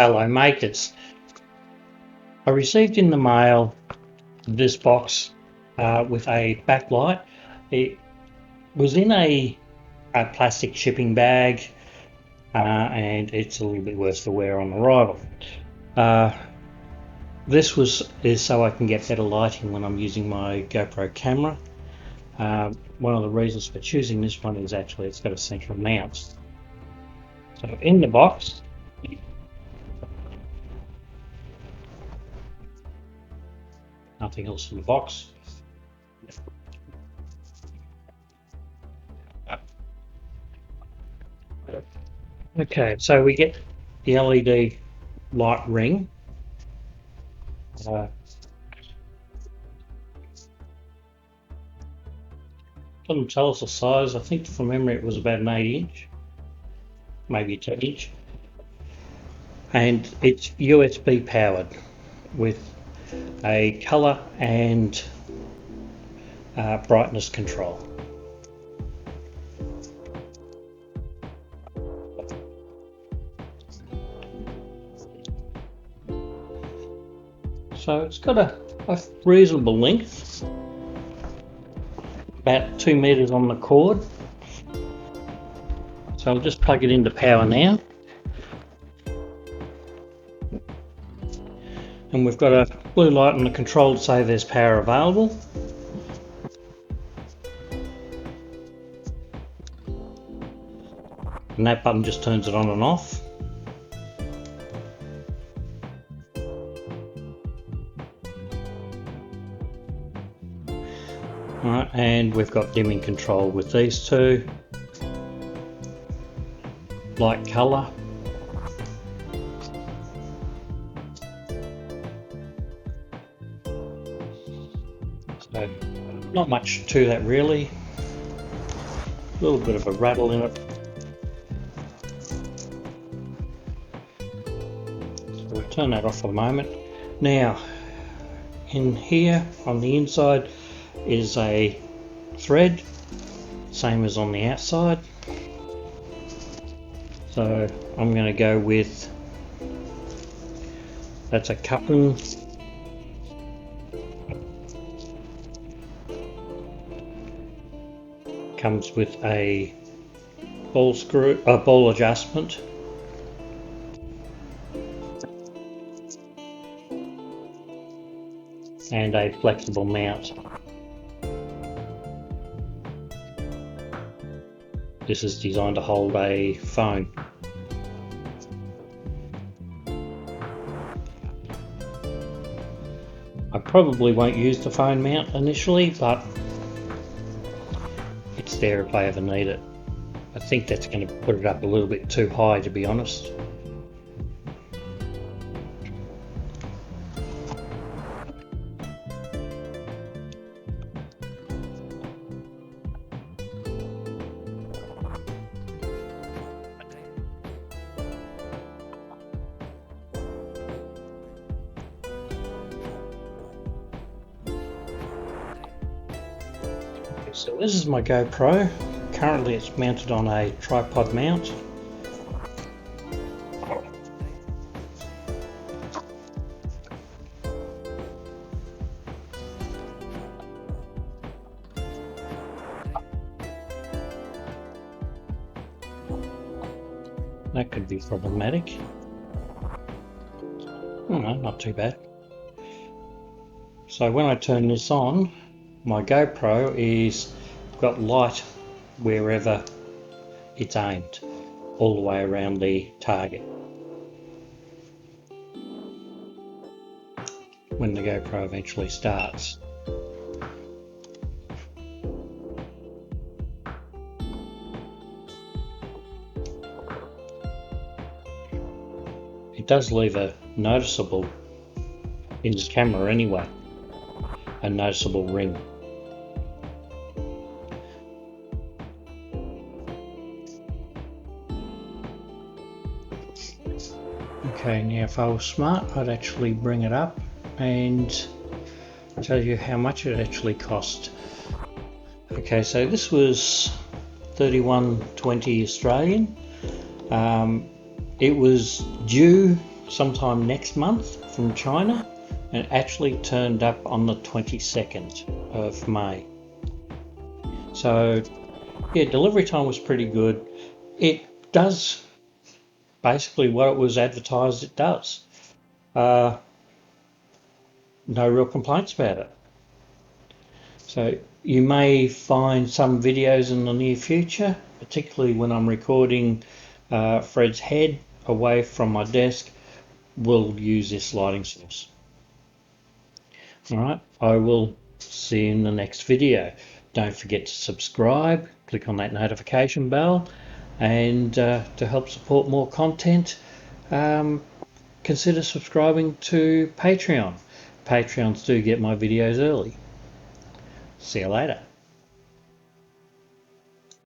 Hello makers. I received in the mail this box with a backlight. It was in a plastic shipping bag and it's a little bit worse for wear on arrival. This is so I can get better lighting when I'm using my GoPro camera. One of the reasons for choosing this one is actually it's got a central mount. So in the box, nothing else in the box. Okay, so we get the LED light ring. Doesn't tell us the size. I think from memory it was about an 8-inch, maybe a 10-inch. And it's USB powered with a colour and brightness control. So it's got a reasonable length, about 2 meters on the cord. So I'll just plug it into power now. And we've got a blue light on the control to say there's power available. And that button just turns it on and off. Alright, and we've got dimming control with these two. Light colour. So not much to that really. A little bit of a rattle in it. So we'll turn that off for the moment. Now, in here on the inside is a thread, same as on the outside. So I'm going to go with, that's a coupling. Comes with a ball adjustment. And a flexible mount. This is designed to hold a phone. I probably won't use the phone mount initially, but it's there if I ever need it. I think that's going to put it up a little bit too high, to be honest. So this is my GoPro. Currently it's mounted on a tripod mount. That could be problematic. Oh no, not too bad. So when I turn this on, my GoPro is got light wherever it's aimed, all the way around the target. When the GoPro eventually starts. It does leave a noticeable, in the camera anyway, a noticeable ring. Okay, now if I was smart, I'd actually bring it up and tell you how much it actually cost. Okay, so this was $31.20 Australian. It was due sometime next month from China, and actually turned up on the 22nd of May. So yeah, delivery time was pretty good. It does basically what it was advertised it does. No real complaints about it. So you may find some videos in the near future, particularly when I'm recording Fred's head away from my desk, will use this lighting source. Alright, I will see you in the next video. Don't forget to subscribe, click on that notification bell, and to help support more content, consider subscribing to Patreon. Patreons do get my videos early. See you later.